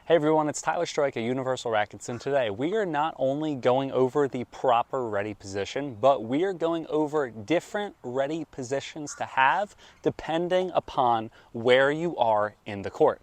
Hey everyone, it's Tyler Strike at Universal Rackets, and today we are not only going over the proper ready position, but we are going over different ready positions to have depending upon where you are in the court.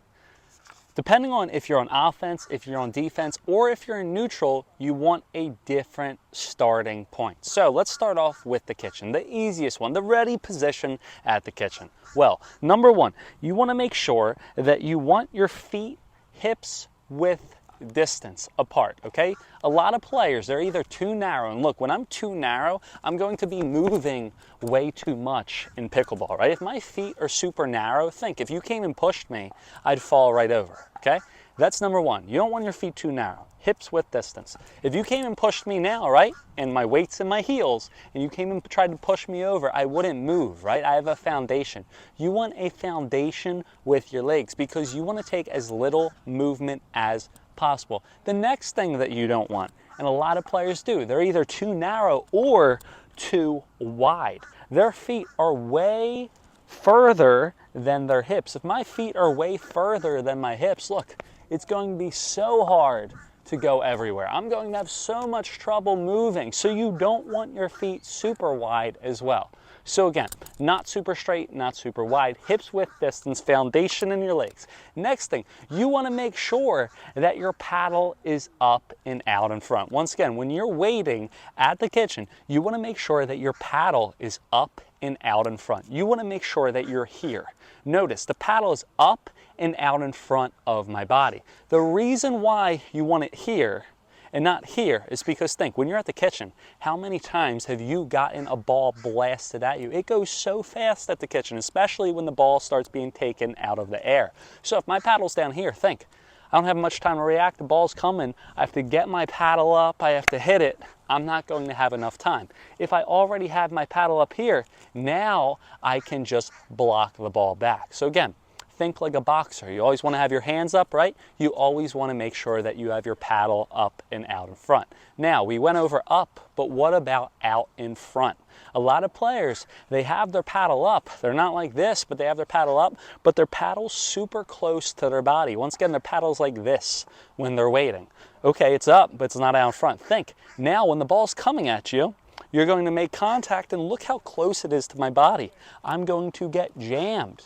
Depending on if you're on offense, if you're on defense, or if you're in neutral, you want a different starting point. So let's start off with the kitchen, the easiest one, the ready position at the kitchen. Well, number one, you want to make sure that you want your feet hips width distance apart, okay? A lot of players, they're either too narrow, and look, when I'm too narrow, I'm going to be moving way too much in pickleball, right? If my feet are super narrow, think, if you came and pushed me, I'd fall right over, okay? That's number one. You don't want your feet too narrow. Hips width distance. If you came and pushed me now, right, and my weight's in my heels, and you came and tried to push me over, I wouldn't move, right? I have a foundation. You want a foundation with your legs because you want to take as little movement as possible. The next thing that you don't want, and a lot of players do, they're either too narrow or too wide. Their feet are way further than their hips. If my feet are way further than my hips, look, it's going to be so hard to go everywhere. I'm going to have so much trouble moving. So you don't want your feet super wide as well. So again, not super straight, not super wide, hips width distance, foundation in your legs. Next thing, you want to make sure that your paddle is up and out in front. Once again, when you're waiting at the kitchen, you want to make sure that your paddle is up and out in front. You want to make sure that you're here. Notice the paddle is up and out in front of my body. The reason why you want it here and not here is because think, when you're at the kitchen, how many times have you gotten a ball blasted at you? It goes so fast at the kitchen, especially when the ball starts being taken out of the air. So if my paddle's down here, think, I don't have much time to react, the ball's coming, I have to get my paddle up, I have to hit it, I'm not going to have enough time. If I already have my paddle up here, now I can just block the ball back. So again, think like a boxer. You always want to have your hands up, right? You always want to make sure that you have your paddle up and out in front. Now, we went over up, but what about out in front? A lot of players, they have their paddle up. They're not like this, but they have their paddle up, but their paddle's super close to their body. Once again, their paddle's like this when they're waiting. Okay, it's up, but it's not out in front. Think, now when the ball's coming at you, you're going to make contact, and look how close it is to my body. I'm going to get jammed.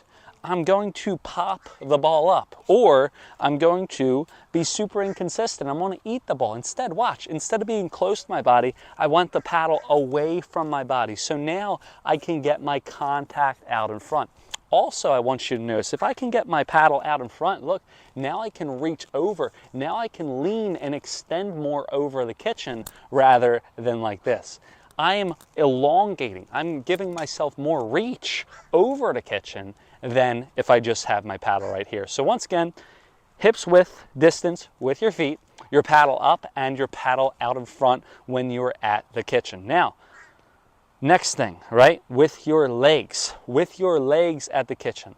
I'm going to pop the ball up, or I'm going to be super inconsistent. I'm going to eat the ball. Instead, watch, instead of being close to my body, I want the paddle away from my body. So now I can get my contact out in front. Also, I want you to notice, if I can get my paddle out in front, look, now I can reach over. Now I can lean and extend more over the kitchen rather than like this. I am elongating. I'm giving myself more reach over the kitchen than if I just have my paddle right here. So once again, hips width distance with your feet, your paddle up and your paddle out in front when you're at the kitchen. Now, next thing, right, with your legs at the kitchen.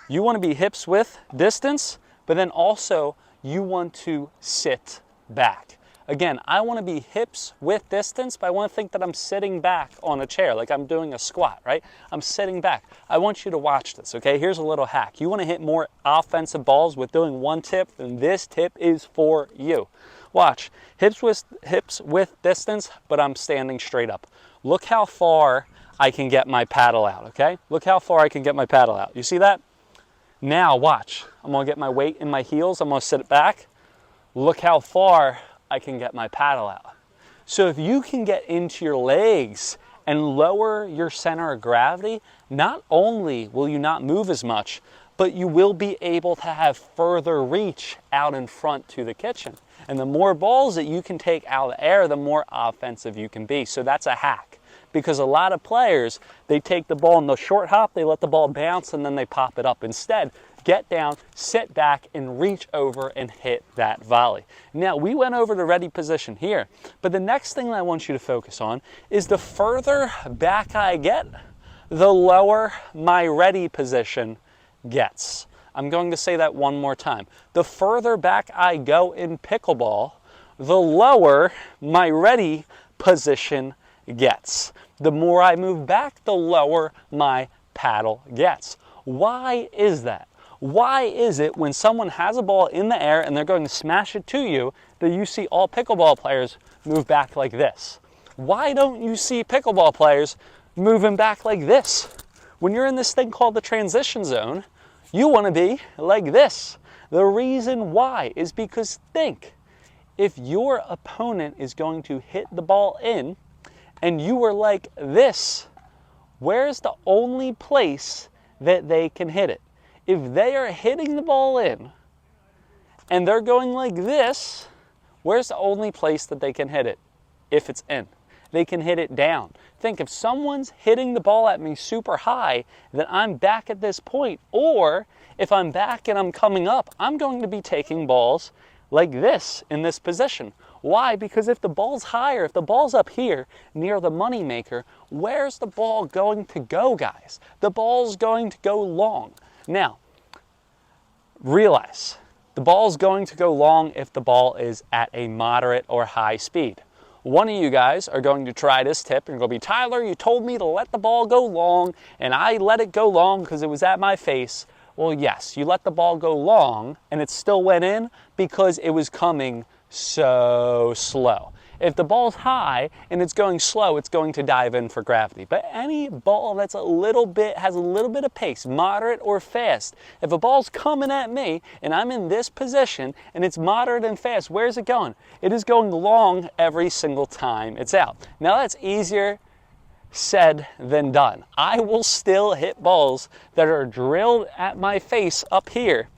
You want to be hips width distance, but then also you want to sit back. Again, I want to be hips width distance, but I want to think that I'm sitting back on a chair, like I'm doing a squat, right? I'm sitting back. I want you to watch this, okay? Here's a little hack. You want to hit more offensive balls with doing one tip, and this tip is for you. Watch, hips width distance, but I'm standing straight up. Look how far I can get my paddle out, okay? Look how far I can get my paddle out. You see that? Now watch, I'm going to get my weight in my heels, I'm going to sit it back. Look how far I can get my paddle out. So if you can get into your legs and lower your center of gravity, not only will you not move as much, but you will be able to have further reach out in front to the kitchen. And the more balls that you can take out of the air, the more offensive you can be. So that's a hack. Because a lot of players, they take the ball in the short hop, they let the ball bounce, and then they pop it up. Instead, get down, sit back, and reach over and hit that volley. Now, we went over the ready position here, but the next thing I want you to focus on is the further back I get, the lower my ready position gets. I'm going to say that one more time. The further back I go in pickleball, the lower my ready position gets. The more I move back, the lower my paddle gets. Why is that? Why is it when someone has a ball in the air and they're going to smash it to you that you see all pickleball players move back like this? Why don't you see pickleball players moving back like this? When you're in this thing called the transition zone, you want to be like this. The reason why is because think, if your opponent is going to hit the ball in and you were like this, where's the only place that they can hit it? If they are hitting the ball in and they're going like this, where's the only place that they can hit it? If it's in, they can hit it down. Think, if someone's hitting the ball at me super high, then I'm back at this point. Or if I'm back and I'm coming up, I'm going to be taking balls like this in this position. Why? Because if the ball's higher, if the ball's up here near the money maker, where's the ball going to go, guys? The ball's going to go long. Now, realize the ball's going to go long if the ball is at a moderate or high speed. One of you guys are going to try this tip and go be, Tyler, you told me to let the ball go long and I let it go long because it was at my face. Well, yes, you let the ball go long and it still went in because it was coming so slow. If the ball's high and it's going slow, it's going to dive in for gravity. But any ball that's has a little bit of pace, moderate or fast, if a ball's coming at me and I'm in this position and it's moderate and fast, where's it going? It is going long every single time it's out. Now that's easier said than done. I will still hit balls that are drilled at my face up here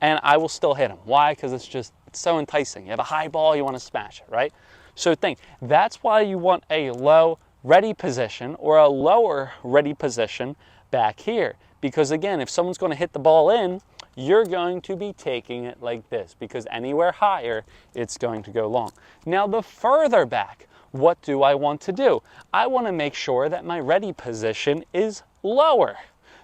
and I will still hit them. Why? Because it's so enticing. You have a high ball, you want to smash it, right? So think, that's why you want a low ready position or a lower ready position back here. Because again, if someone's going to hit the ball in, you're going to be taking it like this because anywhere higher, it's going to go long. Now the further back, what do I want to do? I want to make sure that my ready position is lower.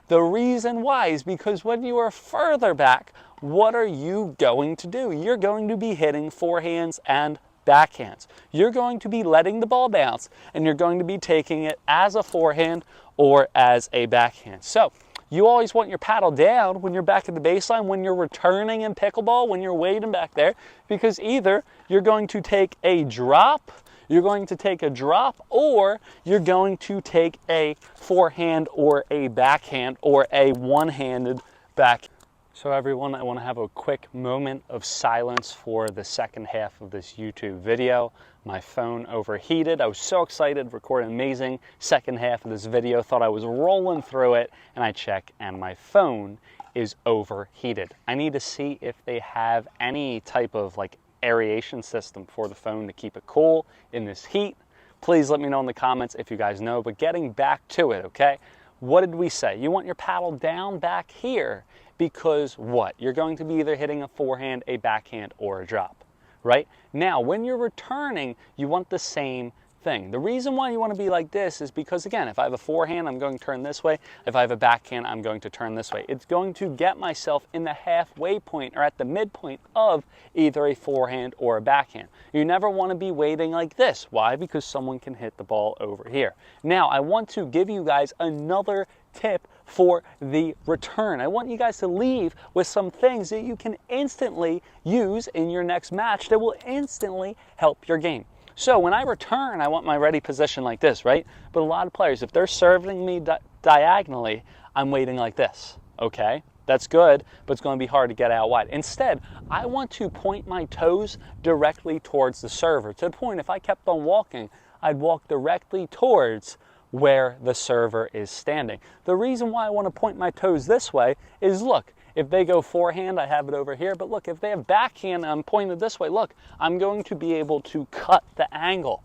The reason why is because when you are further back, what are you going to do? You're going to be hitting forehands and backhands. You're going to be letting the ball bounce and you're going to be taking it as a forehand or as a backhand. So you always want your paddle down when you're back at the baseline, when you're returning in pickleball, when you're waiting back there, because either you're going to take a drop, or you're going to take a forehand or a backhand or a one-handed backhand. So everyone, I want to have a quick moment of silence for the second half of this YouTube video. My phone overheated. I was so excited to record an amazing second half of this video. Thought I was rolling through it and I check and my phone is overheated. I need to see if they have any type of like aeration system for the phone to keep it cool in this heat. Please let me know in the comments if you guys know, but getting back to it, okay? What did we say? You want your paddle down back here because what? You're going to be either hitting a forehand, a backhand, or a drop, right? Now, when you're returning, you want the same thing. The reason why you want to be like this is because, again, if I have a forehand, I'm going to turn this way. If I have a backhand, I'm going to turn this way. It's going to get myself in the halfway point or at the midpoint of either a forehand or a backhand. You never want to be waiting like this. Why? Because someone can hit the ball over here. Now, I want to give you guys another tip for the return. I want you guys to leave with some things that you can instantly use in your next match that will instantly help your game. So when I return, I want my ready position like this, right? But a lot of players, if they're serving me diagonally, I'm waiting like this, okay? That's good, but it's going to be hard to get out wide. Instead, I want to point my toes directly towards the server. To the point, if I kept on walking, I'd walk directly towards where the server is standing. The reason why I want to point my toes this way is, look, if they go forehand, I have it over here. But look, if they have backhand, I'm pointed this way. Look, I'm going to be able to cut the angle.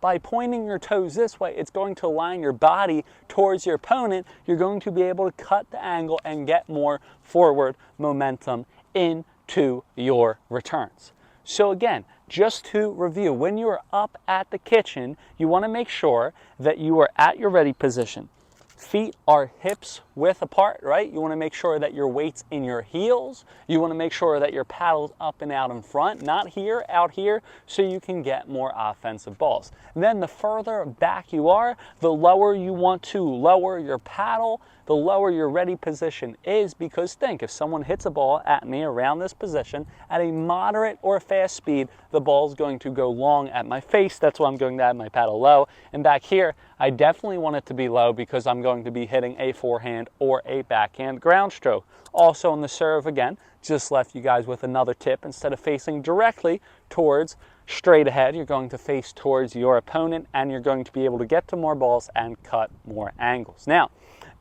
By pointing your toes this way, it's going to align your body towards your opponent. You're going to be able to cut the angle and get more forward momentum into your returns. So again, just to review, when you are up at the kitchen, you want to make sure that you are at your ready position. Feet are hips width apart, right? You want to make sure that your weight's in your heels. You want to make sure that your paddle's up and out in front, not here, out here, so you can get more offensive balls. And then the further back you are, the lower you want to lower your paddle, the lower your ready position is, because think, if someone hits a ball at me around this position at a moderate or fast speed, the ball is going to go long at my face. That's why I'm going to have my paddle low. And back here, I definitely want it to be low because I'm going to be hitting a forehand or a backhand ground stroke. Also on the serve, again, just left you guys with another tip. Instead of facing directly towards straight ahead, you're going to face towards your opponent, and you're going to be able to get to more balls and cut more angles. Now,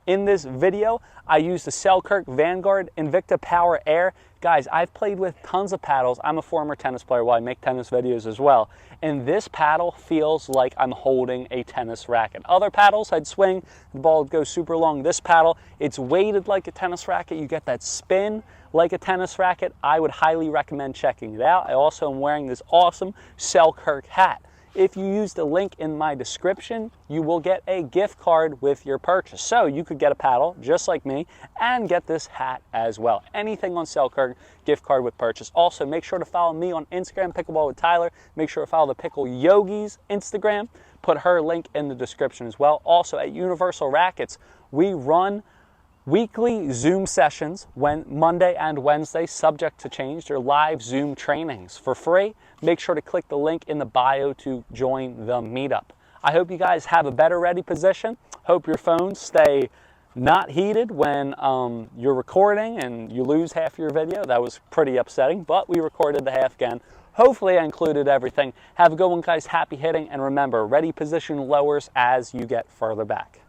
in this video, I used the Selkirk Vanguard Invicta Power Air. Guys, I've played with tons of paddles. I'm a former tennis player, well, I make tennis videos as well. And this paddle feels like I'm holding a tennis racket. Other paddles, I'd swing, the ball would go super long. This paddle, it's weighted like a tennis racket. You get that spin like a tennis racket. I would highly recommend checking it out. I also am wearing this awesome Selkirk hat. If you use the link in my description, you will get a gift card with your purchase. So you could get a paddle just like me and get this hat as well. Anything on Selkirk, gift card with purchase. Also, make sure to follow me on Instagram, Pickleball with Tyler. Make sure to follow the Pickle Yogi's Instagram. Put her link in the description as well. Also, at Universal Rackets, we run weekly Zoom sessions when Monday and Wednesday, subject to change. They're live Zoom trainings for free. Make sure to click the link in the bio to join the meetup. I hope you guys have a better ready position. Hope your phones stay not heated when you're recording and you lose half your video. That was pretty upsetting, but we recorded the half again. Hopefully I included everything. Have a good one, guys. Happy hitting, and remember, ready position lowers as you get further back.